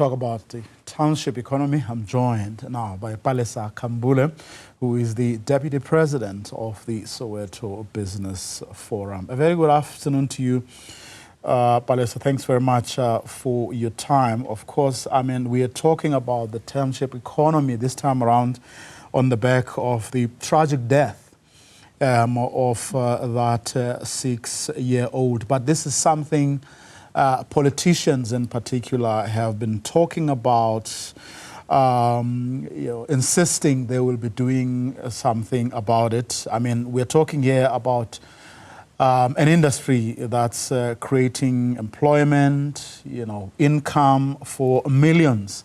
talk about the township economy. I'm joined now by Palesa Kambule, who is the Deputy President of the Soweto Business Forum. A very good afternoon to you, Palesa. Thanks very much for your time. Of course, I mean, we are talking about the township economy this time around on the back of the tragic death of that 6-year-old. But this is something politicians in particular have been talking about, insisting they will be doing something about it. I mean, we're talking here about an industry that's creating employment, income for millions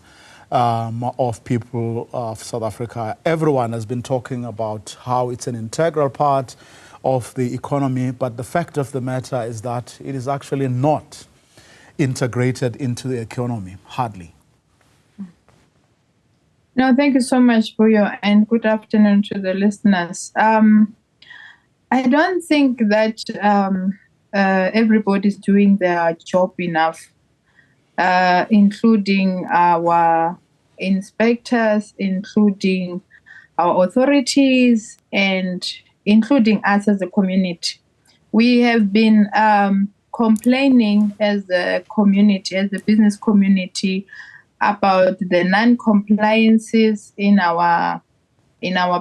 of people of South Africa. Everyone has been talking about how it's an integral part of the economy, but the fact of the matter is that it is actually not integrated into the economy, hardly. No, thank you so much, Vuyo, and good afternoon to the listeners. I don't think that everybody's doing their job enough, including our inspectors, including our authorities, and including us as a community. We have been complaining as a community, as a business community, about the non-compliances in our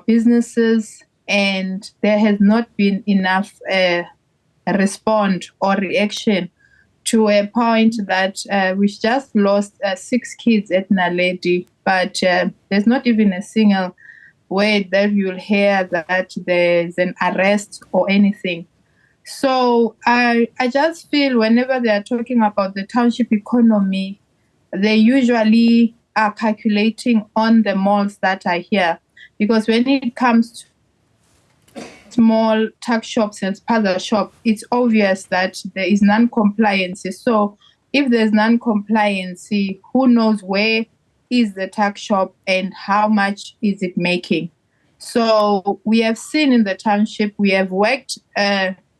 businesses, and there has not been enough response or reaction to a point that we've just lost 6 kids at Naledi, but there's not even a single word that you'll hear that there's an arrest or anything. So I just feel whenever they are talking about the township economy, they usually are calculating on the malls that are here. Because when it comes to small tuck shops and Spaza shop, it's obvious that there is non-compliance. So if there's non-compliance, who knows where is the tuck shop and how much is it making? So we have seen in the township, we have worked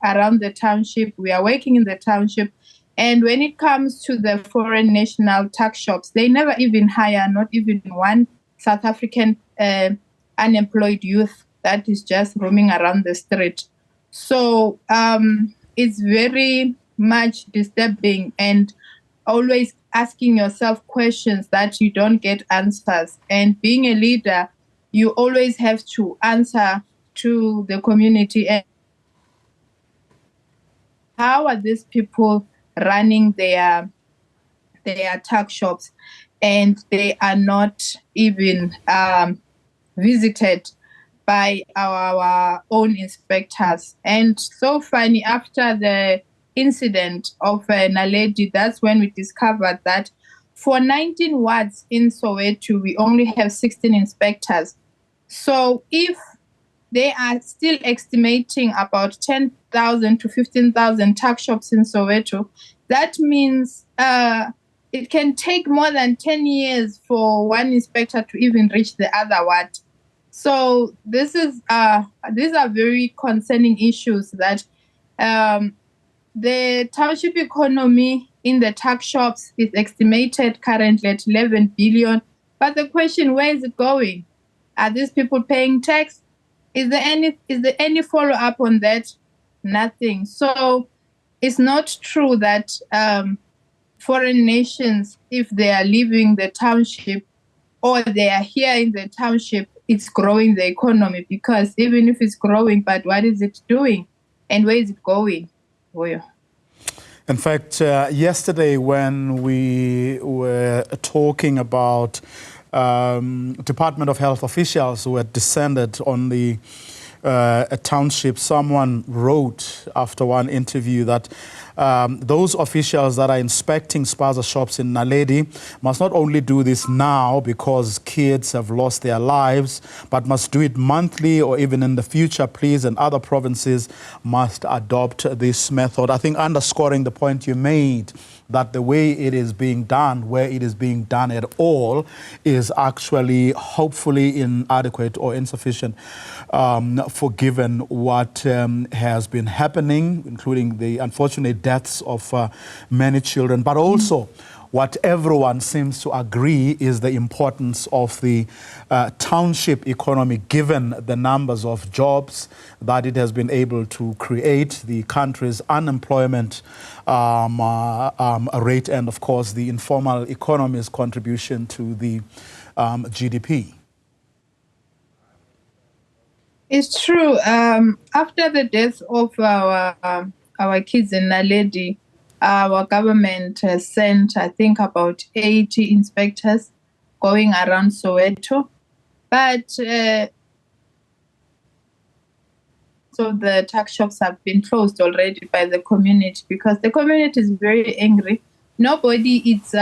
around the township, we are working in the township, and when it comes to the foreign national tuck shops, they never even hire, not even one South African unemployed youth that is just roaming around the street. So it's very much disturbing, and always asking yourself questions that you don't get answers. And being a leader, you always have to answer to the community. And how are these people running their tuck shops, and they are not even visited by our own inspectors? And so funny, after the incident of Naledi, that's when we discovered that for 19 wards in Soweto, we only have 16 inspectors. So if they are still estimating about 10,000 to 15,000 tuck shops in Soweto, that means it can take more than 10 years for one inspector to even reach the other ward. So these are very concerning issues that the township economy in the tuck shops is estimated currently at 11 billion. But the question, where is it going? Are these people paying tax? Is there any follow-up on that? Nothing. So it's not true that foreign nations, if they are leaving the township or they are here in the township, it's growing the economy, because even if it's growing, but what is it doing and where is it going? In fact, yesterday when we were talking about Department of Health officials who had descended on the township, someone wrote after one interview that those officials that are inspecting Spaza shops in Naledi must not only do this now because kids have lost their lives, but must do it monthly or even in the future, please, and other provinces must adopt this method. I think underscoring the point you made, that the way it is being done, where it is being done at all, is actually hopefully inadequate or insufficient for given what has been happening, including the unfortunate deaths of many children, but also what everyone seems to agree is the importance of the township economy, given the numbers of jobs that it has been able to create, the country's unemployment rate, and of course the informal economy's contribution to the GDP. It's true. After the death of our kids in Naledi, our government has sent, I think, about 80 inspectors going around Soweto. But so the tuck shops have been closed already by the community because the community is very angry. Nobody's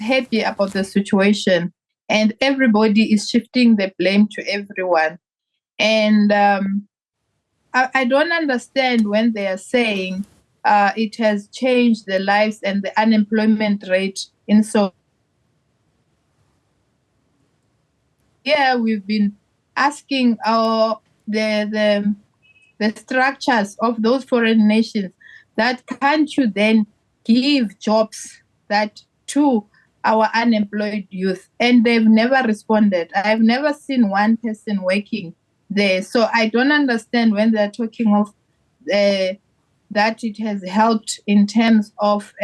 happy about the situation, and everybody is shifting the blame to everyone. And I don't understand when they are saying it has changed the lives and the unemployment rate in so. Yeah, we've been asking the structures of those foreign nations that can't you then give jobs that to our unemployed youth, and they've never responded. I've never seen one person working there, so I don't understand when they're talking of that it has helped in terms of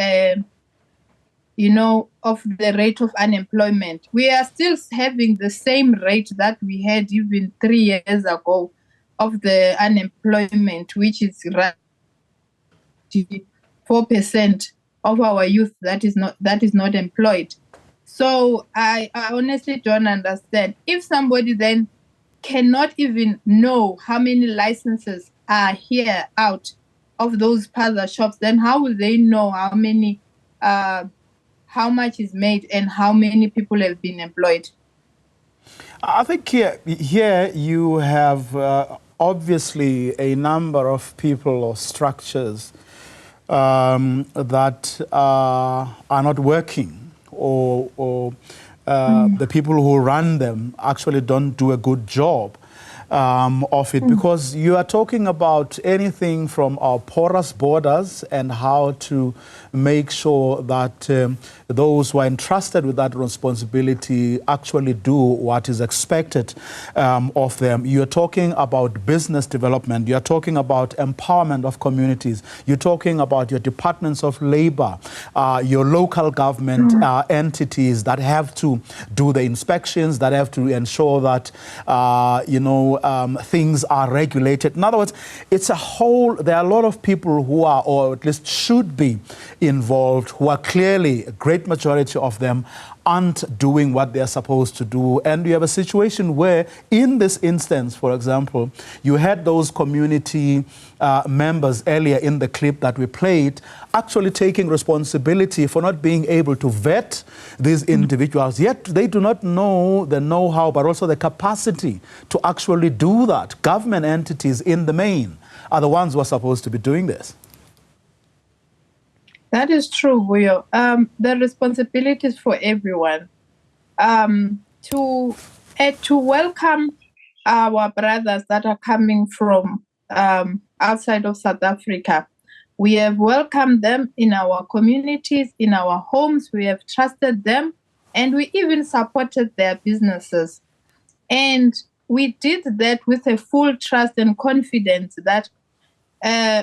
of the rate of unemployment. We are still having the same rate that we had even 3 years ago of the unemployment, which is 4% of our youth that is not employed. So I honestly don't understand. If somebody then cannot even know how many licenses are here out of those Spaza shops, then how will they know how much is made and how many people have been employed? I think here you have obviously a number of people or structures that are not working, or the people who run them actually don't do a good job of it, because you are talking about anything from our porous borders and how to make sure that those who are entrusted with that responsibility actually do what is expected of them. You're talking about business development. You're talking about empowerment of communities. You're talking about your departments of labor, your local government entities that have to do the inspections, that have to ensure that, things are regulated. In other words, it's a whole, there are a lot of people who are, or at least should be involved, who are clearly, a great majority of them, aren't doing what they're supposed to do. And you have a situation where, in this instance, for example, you had those community members earlier in the clip that we played actually taking responsibility for not being able to vet these individuals, yet they do not know the know-how, but also the capacity to actually do that. Government entities, in the main, are the ones who are supposed to be doing this. That is true, Vuyo. The responsibility is for everyone. To welcome our brothers that are coming from outside of South Africa. We have welcomed them in our communities, in our homes. We have trusted them, and we even supported their businesses. And we did that with a full trust and confidence that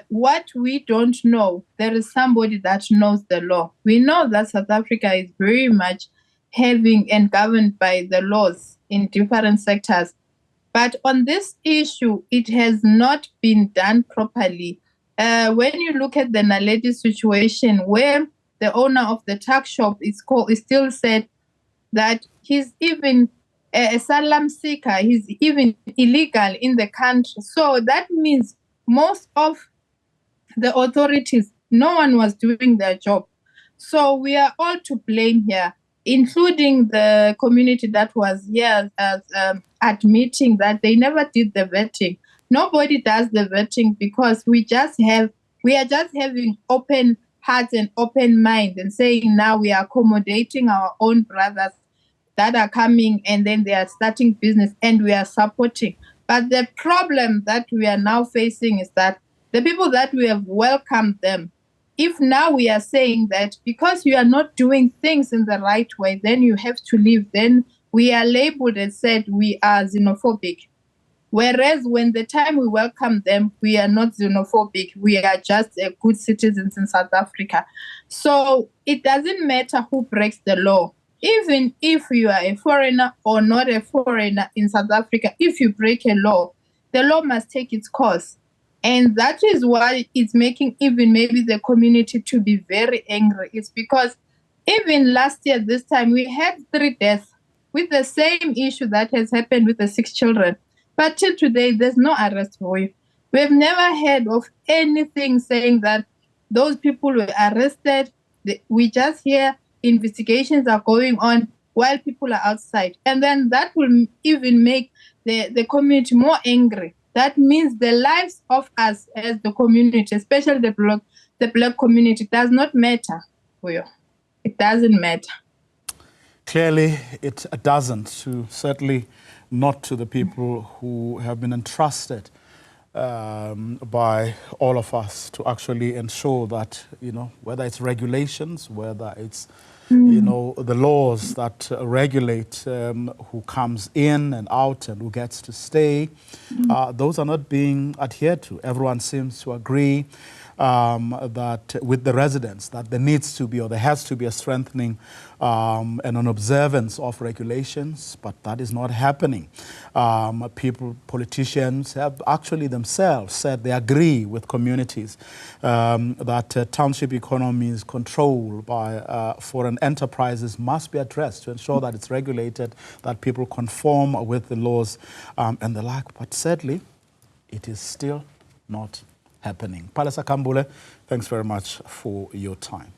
what we don't know, there is somebody that knows the law. We know that South Africa is very much having and governed by the laws in different sectors. But on this issue, it has not been done properly. When you look at the Naledi situation, where the owner of the tuck shop is still said that he's even a asylum seeker, he's even illegal in the country. So that means most of the authorities, no one was doing their job. So we are all to blame here, including the community that was here admitting that they never did the vetting. Nobody does the vetting because we are just having open hearts and open mind and saying now we are accommodating our own brothers that are coming and then they are starting business and we are supporting. But the problem that we are now facing is that the people that we have welcomed them, if now we are saying that because you are not doing things in the right way, then you have to leave, then we are labeled and said we are xenophobic. Whereas when the time we welcome them, we are not xenophobic. We are just good citizens in South Africa. So it doesn't matter who breaks the law. Even if you are a foreigner or not a foreigner in South Africa, if you break a law, the law must take its course. And that is why it's making even maybe the community to be very angry. It's because even last year, this time, we had 3 deaths with the same issue that has happened with the 6 children. But till today, there's no arrest for you. We've never heard of anything saying that those people were arrested. We just hear investigations are going on while people are outside. And then that will even make the community more angry. That means the lives of us as the community, especially the black community, does not matter. It doesn't matter. Clearly, it doesn't, certainly not to the people who have been entrusted by all of us to actually ensure that, whether it's regulations, whether it's, the laws that regulate who comes in and out and who gets to stay, those are not being adhered to. Everyone seems to agree that with the residents, that there needs to be, or there has to be, a strengthening and an observance of regulations, but that is not happening. Politicians have actually themselves said they agree with communities that township economies controlled by foreign enterprises must be addressed to ensure that it's regulated, that people conform with the laws and the like. But sadly, it is still not happening. Palesa, Kambule, thanks very much for your time.